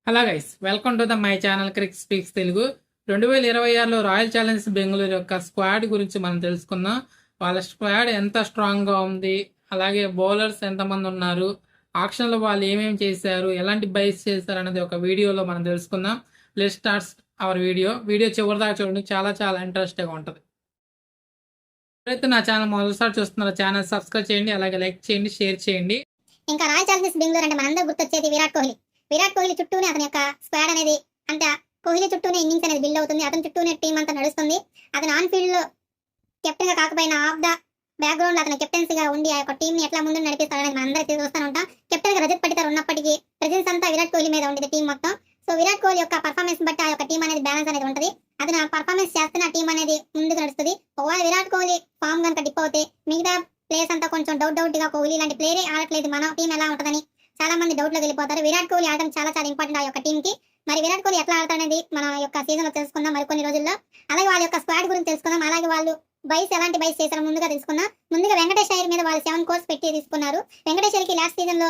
Hello guys, welcome to the my channel crick speaks Telugu. 2026లో royal challengers Bengaluru యొక్క squad గురించి మనం తెలుసుకుందాం. వాళ్ళ స్క్వాడ్ ఎంత స్ట్రాంగ్గా ఉంది, అలాగే బౌలర్స్ ఎంతమంది ఉన్నారు, ఆక్షన్లో వాళ్ళు ఏమేమి చేశారు, ఎలాంటి బైస్ చేశారు అనేది ఒక వీడియోలో మనం తెలుసుకుందాం. లెట్స్ స్టార్ట్ అవర్ వీడియో చివరిదాకా చూడండి, చాలా చాలా ఇంట్రెస్టింగ్గా ఉంటుంది. ఎవరైతే నా ఛానల్ మొదటిసారి చూస్తున్నారో ఛానల్ సబ్స్క్రైబ్ చేయండి, అలాగే లైక్ చేయండి, షేర్ చేయండి. ఇంకా రాయల్ ఛాలెంజర్స్ బెంగళూరు అంటే మనందరూ గుర్తొచ్చేది విరాట్ కోహ్లీ చుట్టూనే అతని యొక్క స్క్వాడ్ అనేది, అంటే కోహ్లీ చుట్టూనే ఇన్నింగ్స్ అనేది బిల్డ్ అవుతుంది. అతని చుట్టూనే టీం అంతా నడుస్తుంది. అతను ఆన్ ఫీల్డ్ లో కెప్టెన్ గా కాకపోయినా ఆఫ్ ద బ్యాక్గ్రౌండ్ లో అతను కెప్టెన్సీగా ఉండి ఆ యొక్క టీం ని ఎట్లా ముందు నడిపిస్తాడని మనం అందరికీ చూస్తూ ఉంటాం. కెప్టెన్ గా రజత్ పటిదార్ ఉన్నప్పటికీ ప్రెజెన్స్ అంతా విరాట్ కోహ్లీ మీద ఉండేది టీం మొత్తం. సో విరాట్ కోహ్లీ యొక్క పర్ఫార్మెన్స్ బట్టి ఆ యొక్క టీం అనేది బ్యాలెన్స్ అనేది ఉంటుంది. అతను పర్ఫార్మెన్స్ చేస్తున్న టీం అనేది ముందుకు నడుస్తుంది. ఒకవేళ విరాట్ కోహ్లీ ఫామ్ కనుక డిప్ అవుతే మిగతా ప్లేయర్స్ అంతా కొంచెం డౌట్ గా కోహ్లీ లాంటి ప్లేయరే ఆడట్లేదు, మన టీం ఎలా ఉంటుందని చాలా మంది డౌట్ లోకి వెళ్ళిపోతారు. విరాట్ కోహ్లీ ఆడడం చాలా చాలా ఇంపార్టెంట్ ఆ యొక్క టీం కి. మరి విరాట్ కోహ్లీ ఎట్లా ఆడతాడనేది మన యొక్క సీజన్ లో తెలుసుకుందాం మరి కొన్ని రోజుల్లో. అలాగే వాళ్ళ యొక్క స్క్వాడ్ గురించి తెలుసుకుందాం. అలాగే వాళ్ళు ఎలాంటి బైస్ చేశారో ముందుగా తెలుసుకుందాం. ముందుగా వెంకటేష్ అయ్యర్ మీద వాళ్ళు 7 crores పెట్టి తీసుకున్నారు. వెంకటేష్ అయ్యర్కి లాస్ట్ సీజన్ లో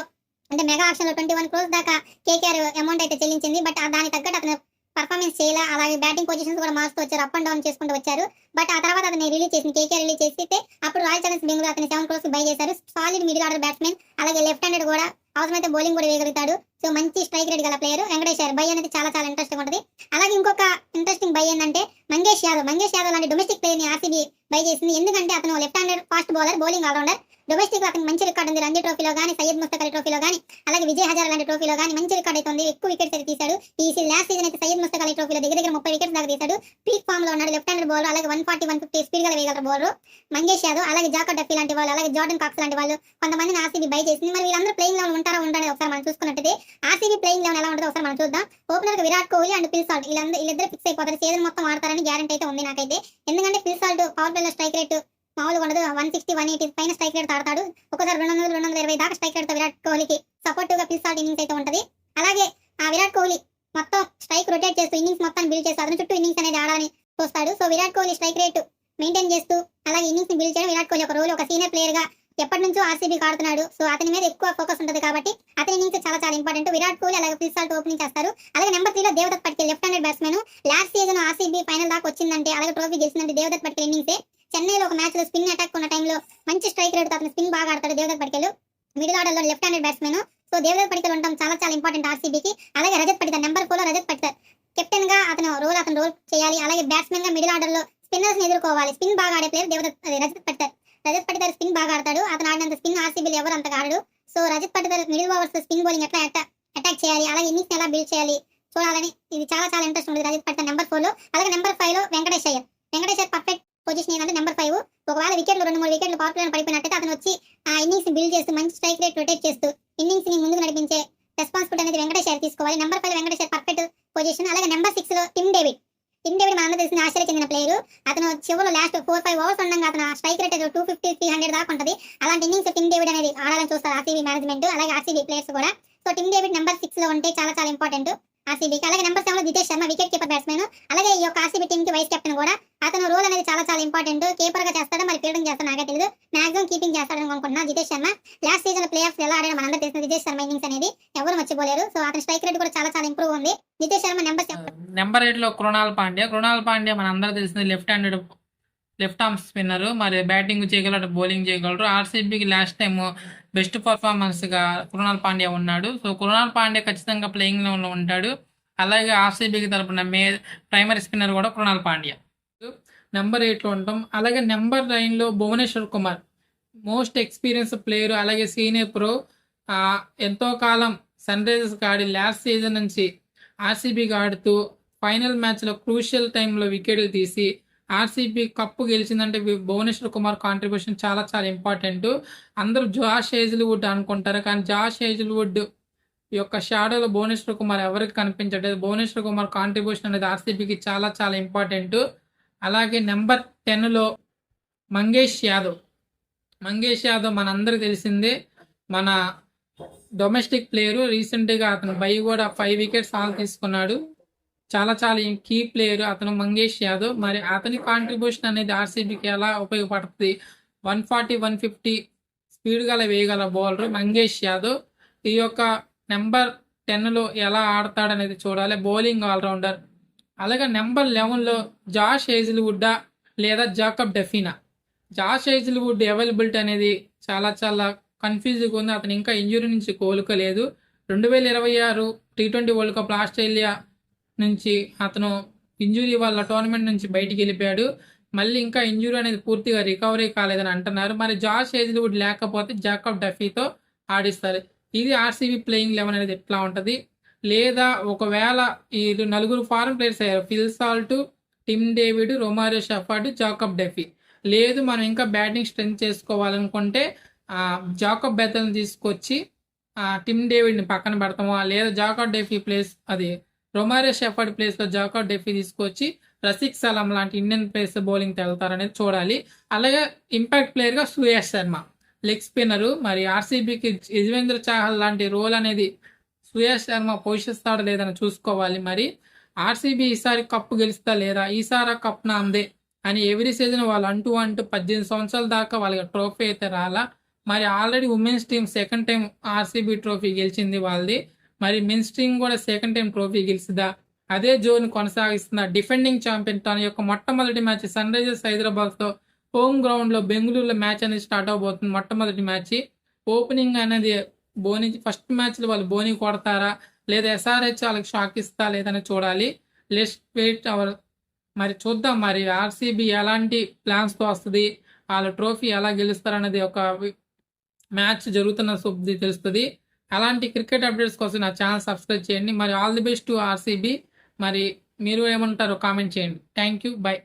అంటే మెగా ఆప్షన్ లో 21 crores దాకా కేకేఆర్ అమౌంట్ అయితే చెల్లించింది. బట్ దానికి తగ్గట్టు అతను పర్ఫార్మెన్స్ చేయాలి. అలాగే బ్యాటింగ్ పొజిషన్స్ కూడా మారుస్తూ వచ్చారు, అప్ అండ్ డౌన్ చేసుకుంటూ వచ్చారు. బట్ ఆ తర్వాత అతన్ని రిలీజ్ చేసింది, కేకేఆర్ రిలీజ్ చేస్తే అప్పుడు రాయల్ ఛాలెంజర్స్ బెంగళూరు అతని 7 crores బై చేశారు. సాలిడ్ మిడిల్ ఆర్డర్ బ్యాట్స్మెన్, అలాగే లెఫ్ట్ హ్యాండెడ్ కూడా, అవసరమైతే బౌలింగ్ కూడా వేయగలుగుతాడు. సో మంచి స్ట్రైక్ రేట్ గల ప్లేయర్ వెంకటేష్ అయ్యర్. బై అనేది చాలా చాలా ఇంట్రెస్టింగ్ ఉంటుంది. అలాగే ఇంకొక ఇంట్రెస్టింగ్ బై ఏంటంటే మంగేష్ యాదవ్ లాంటి డొమెస్టిక్ ప్లేయర్ ని ఆర్సీబీ బై చేసింది. ఎందుకంటే అతను left handed fast bowler, bowling allrounder. Domestic లో అతనికి మంచి రికార్డు ఉంది. రంజీ ట్రోఫీలో కానీ, సయ్యద్ ముస్తక్ అలీ ట్రోఫీలో కానీ, అలాగే విజయ్ హజార్ లాంటి ట్రోఫీలో కానీ మంచి రికార్డ్ అయితే ఉంది. ఎక్కువ వికెట్స్ అయితే తీశాడు. లాస్ట్ సీజన్ అయితే సయ్యద్ ముస్తక్ అలీ ట్రోఫీలో దగ్గర 30 వికెట్స్ దాకా తీశాడు. పీక్ ఫామ్ లో ఉన్నాడు. లెఫ్ట్ హ్యాండెడ్ బౌలర్, అలాగే 140-150 స్పీడ్ గా వేయగల బౌలర్ మంగేష్ యాదవ్. అలాగే జాకర్ డఫీ లాంటి వాళ్ళు, అలాగే జార్డన్ కాక్స్ లాంటి వాళ్ళు కొంతమందిని ఆర్సీబీ బై చేసింది. మరి వీళ్ళందరూ ప్లేయింగ్ లెవెల్ ఉంటారా ఉండని ఒకసారి మనం చూసుకున్నట్టయితే ఆర్సీబీ ప్లేయింగ్ లెవెల్ ఎలా ఉంటుందో ఒకసారి మనం చూద్దాం. ఓపెనర్ గా Virat Kohli and Phil Salt వీళ్ళిద్దరు ఫిక్స్ అయిపోతారు. సీజన్ మొత్తం ఆడతారని గ్యారెంటీ అయితే ఉంది నాకైతే. ఎందుకంటే ఫిల్ సాల్ట్ పవర్ ప్లే లో స్ట్రైక్ రేట్ మామూలుగా ఉండదు. 160-180 పైన స్ట్రైక్ రేట్ ఆడతాడు. ఒకసారి 200-220 దాకా స్ట్రైక్ రేట్ తో విరాట్ కోహ్లీకి సపోర్టివ్ గా ఫిల్ సాల్ట్ ఇన్నింగ్స్ అయితే ఉంటది. అలాగే ఆ విరాట్ కోహ్లీ మొత్తం స్ట్రైక్ రొటేట్ చేస్తూ ఇన్నింగ్స్ మొత్తం బిల్డ్ చేస్తూ అతని చుట్టూ ఇన్నింగ్స్ అనేది ఆడాలని చూస్తాడు. So Virat Kohli strike rate maintain చేస్తూ అలాగే ఇన్నింగ్స్ ని బిల్డ్ చేయడం విరాట్ కోహ్లీ ఒక రోల్. ఒక సీనియర్ ప్లేయర్ గా ఎప్పటి నుంచో ఆర్సీబీ ఆడుతున్నాడు. సో అతని మీద ఎక్కువ ఫోకస్ ఉంటుంది కాబట్టి అతని ఇన్నింగ్స్ చాలా చాలా ఇంపార్టెంట్. విరాట్ కోహ్లీ అలాగే ఫిల్ సాల్ట్ ఓపెనింగ్ చేస్తారు. అలాగే నెంబర్ 3 లో Devdutt Padikkal left handed batsmen. Last season RCB final దాకా వచ్చిందంటే, అలాగే ట్రోఫీ గెలిచిందంటే దేవదత్ పటికేల్ ఇన్నింగ్సే. చెన్నైలో ఒక మ్యాచ్ లో స్పిన్ అటాక్ ఉన్న టైంలో మంచి స్ట్రైక్ రేట్ తో అతను స్పిన్ బాగా ఆడతాడు దేవదత్ పటికేల్. మిడిల్ ఆర్డర్ లో left handed batsmen. So Devdutt Padikkal ఉండడం చాలా చాలా ఇంపార్టెంట్ ఆర్సీబీకి. అలాగే రజత్ పటిదార్ నెంబర్ 4 లో రజత్ పటిదార్ కెప్టెన్ గా అతను రోల్ చేయాలి. అలాగే బ్యాట్స్మెన్ గా మిడిల్ ఆర్డర్ లో స్పిన్నర్స్ ని ఎదుర్కోవాలి. స్పిన్ బాగా ఆడే ప్లేయర్ రజత్ పటిదార్ స్పిన్ బాగా ఆడతాడు. అతను ఆడినంత స్పిన్ ఆర్సీబీలో ఎవరు అంతగా ఆడడు. So Rajat Patidar middle overs spin bowling ఎట్లా అటాక్ చేయాలి, అలాగే ఇన్నింగ్స్ ఎలా బిల్డ్ చేయాలి చూడాలని ఇది చాలా చాలా ఇంట్రెస్ట్ ఉంటుంది రజత్ పటిదార్ నెంబర్ 4 లో. అలాగే నెంబర్ 5 లో వెంకటేష్ అయ్యర్ పర్ఫెక్ట్ పొజిషన్ ఏంటంటే నెంబర్ 5. ఒకవేళ వికెట్లు 2-3 వికెట్లు పవర్ ప్లే పడిపోయినట్టయితే అతను వచ్చి ఆ ఇన్నింగ్స్ ని బిల్డ్ చేస్తూ మంచి స్ట్రైక్ రేట్ రొటేట్ చేస్తూ ఇన్నింగ్స్ ని ముందుకు నడిపించే రెస్పాన్సిబిలిటీ అనేది వెంకటేష్ అయ్యర్ తీసుకోవాలి. Number 5 Venkatesh Iyer perfect position. అలాగే నెంబర్ 6 లో టిమ్ డేవిడ్ మనందరూ తెలిసిన ఆస్ట్రేలియా చెందిన ప్లేయర్. అతను చివరిలో లాస్ట్ 4-5 ఓవర్స్ ఉండగా అతను స్ట్రైక్ రేట్ 250-300 దాకా ఉంటుంది. అలాంటి ఇన్నింగ్స్ టిమ్ డేవిడ్ అనేది ఆడాలని చూస్తారు ఆర్సీబీ మేనేజ్మెంట్, అలాగే ఆర్సీబీ ప్లేయర్స్ కూడా. సో టిమ్ డేవిడ్ నెంబర్ 6 లో ఉంటే చాలా చాలా ఇంపార్టెంట్ ఆర్సీబీకి. అలాగే నెంబర్ 7 లో Jitesh Sharma wicket keeper batsmen. అలాగే ఈ యొక్క ఆర్సీబీ టీమ్ కి వైస్ కెప్టెన్ కూడా. అతను రోల్ అనేది చాలా చాలా ఇంపార్టెంట్. కీపర్ గా చేస్తాడో మరి ఫీల్డింగ్ చేస్తాడో నాకే తెలియదు. మాక్సిమం కీపింగ్ చేస్తాడని అనుకుంటున్నా Jitesh Sharma. Last season play offs ఎలా ఆడాడో మనందరూ తెలిసిన జితేష్ శర్మ ఇన్నింగ్స్ అనేది ఎవరు మర్చిపోలేరు. సో అతని స్ట్రైక్ రేట్ కూడా చాలా చాలా ఇంప్రూవ్ ఉంది. జితేష్ శర్మ నెంబర్ 8 లో కృణాల్ పాండ్యా మన అందరూ తెలిసింది లెఫ్ట్ ఆర్మ్ స్పిన్నర్. మరి బ్యాటింగ్ చేయగలరు, బౌలింగ్ చేయగలరు. ఆర్సీబీకి లాస్ట్ టైం బెస్ట్ పర్ఫార్మెన్స్ గా కృణాల్ పాండ్యా ఉన్నాడు. సో కృణాల్ పాండ్యా ఖచ్చితంగా ప్లేయింగ్ లెవెల్ లో ఉంటాడు. అలాగే ఆర్సీబీకి తరపున ప్రైమరీ స్పిన్నర్ కూడా కృణాల్ పాండ్యా నెంబర్ 8 లో ఉంటాం. అలాగే నెంబర్ 9 లో Bhuvneshwar Kumar most experience player, అలాగే సీనియర్ ప్రో. ఎంతో కాలం సన్ రైజర్స్ ఆడి లాస్ట్ సీజన్ నుంచి ఆర్సీబీకి ఆడుతూ ఫైనల్ మ్యాచ్లో క్రూషియల్ టైంలో వికెట్లు తీసి ఆర్సీబీ కప్పు గెలిచిందంటే భువనేశ్వర్ కుమార్ కాంట్రిబ్యూషన్ చాలా చాలా ఇంపార్టెంట్. అందరూ జాష్ హేజిల్వుడ్ అనుకుంటారు, కానీ జాష్ హేజిల్వుడ్ యొక్క షాడోలో భువనేశ్వర్ కుమార్ ఎవరికి కనిపించట్లేదు. భువనేశ్వర్ కుమార్ కాంట్రిబ్యూషన్ అనేది ఆర్సీబీకి చాలా చాలా ఇంపార్టెంట్. అలాగే నెంబర్ 10 లో మంగేష్ యాదవ్ మనందరికి తెలిసిందే, మన డొమెస్టిక్ ప్లేయరు. రీసెంట్గా అతను బై కూడా 5 వికెట్స్ తీసుకున్నాడు. చాలా చాలా కీ ప్లేయర్ అతను మంగేష్ యాదవ్. మరి అతని కాంట్రిబ్యూషన్ అనేది ఆర్సీబీకి ఎలా ఉపయోగపడుతుంది? 140-150 స్పీడ్ గల వేయగల బౌలర్ మంగేష్ యాదవ్. ఈ యొక్క నెంబర్ 10లో ఎలా ఆడతాడనేది చూడాలి. Bowling allrounder. అలాగే నెంబర్ 11లో జాష్ హేజిల్వుడ్డా లేదా జాకబ్ డెఫీనా. జాష్ హేజిల్వుడ్ అవైలబిలిటీ అనేది చాలా చాలా కన్ఫ్యూజ్గా ఉంది. అతను ఇంకా ఇంజురీ నుంచి కోలుకోలేదు. 2026 టీ20 వరల్డ్ కప్ ఆస్ట్రేలియా నుంచి అతను ఇంజురీ వల్ల టోర్నమెంట్ నుంచి బయటికి వెళ్ళిపోయాడు. మళ్ళీ ఇంకా ఇంజురీ అనేది పూర్తిగా రికవరీ కాలేదని అంటున్నారు. మరి జాష్ హేజిల్వుడ్ లేకపోతే జాకబ్ డెఫీతో ఆడిస్తారు. ఇది ఆర్సీబీ ప్లేయింగ్ 11 అనేది ఎట్లా ఉంటుంది. లేదా ఒకవేళ ఈ నలుగురు ఫారెన్ ప్లేయర్స్ అయ్యారు. Phil Salt, Tim David, Romario Shepherd, Jacob Duffy. లేదు మనం ఇంకా బ్యాటింగ్ స్ట్రెంత్ చేసుకోవాలనుకుంటే జాకబ్ బెథెల్ని తీసుకొచ్చి టిమ్ డేవిడ్ని పక్కన పెడతామా, లేదా జాకబ్ డెఫీ ప్లేస్ అది రొమారియో షెఫర్డ్ ప్లేస్లో జాకబ్ డెఫీ తీసుకొచ్చి రసిక్ సలాం లాంటి ఇండియన్ ప్లేస్ బౌలింగ్ వెళ్తారనేది చూడాలి. అలాగే ఇంపాక్ట్ ప్లేయర్గా సుయేష్ శర్మ లెగ్ స్పిన్నరు. మరి ఆర్సీబీకి యజ్వేంద్ర చాహల్ లాంటి రోల్ అనేది సుయేష్ శర్మ పోషిస్తాడా లేదని చూసుకోవాలి. మరి ఆర్సీబీ ఈసారి కప్పు గెలుస్తా లేదా, ఈసారి కప్ నాందే అని ఎవ్రీ సీజన్ వాళ్ళు అంటూ 18 సంవత్సరాల దాకా వాళ్ళకి ట్రోఫీ అయితే రాలా. మరి already women's team second time RCB trophy గెలిచింది వాళ్ళది. మరి మెన్స్ టీం కూడా సెకండ్ టైం ట్రోఫీ గెలిచిందా, అదే జోన్ కొనసాగిస్తుందా. డిఫెండింగ్ ఛాంపియన్ తన యొక్క మొట్టమొదటి మ్యాచ్ సన్ రైజర్స్ హైదరాబాద్తో హోమ్ గ్రౌండ్లో బెంగళూరులో మ్యాచ్ అనేది స్టార్ట్ అవబోతుంది. మొట్టమొదటి మ్యాచ్ ఓపెనింగ్ అనేది బోని. ఫస్ట్ మ్యాచ్లో వాళ్ళు బోని కొడతారా, లేదా ఎస్ఆర్హెచ్ వాళ్ళకి షాక్ ఇస్తా లేదని చూడాలి. Let's wait our. మరి చూద్దాం మరి ఆర్సీబీ ఎలాంటి ప్లాన్స్తో వస్తుంది, వాళ్ళ ట్రోఫీ ఎలా గెలుస్తారనేది ఒక మ్యాచ్ జరుగుతున్న శుద్ధి తెలుస్తుంది. అలాంటి క్రికెట్ అప్డేట్స్ కోసం నా ఛానల్ సబ్స్క్రైబ్ చేయండి. మరి all the best to RCB. మరి మీరు ఏమంటారో కామెంట్ చేయండి. Thank you, by.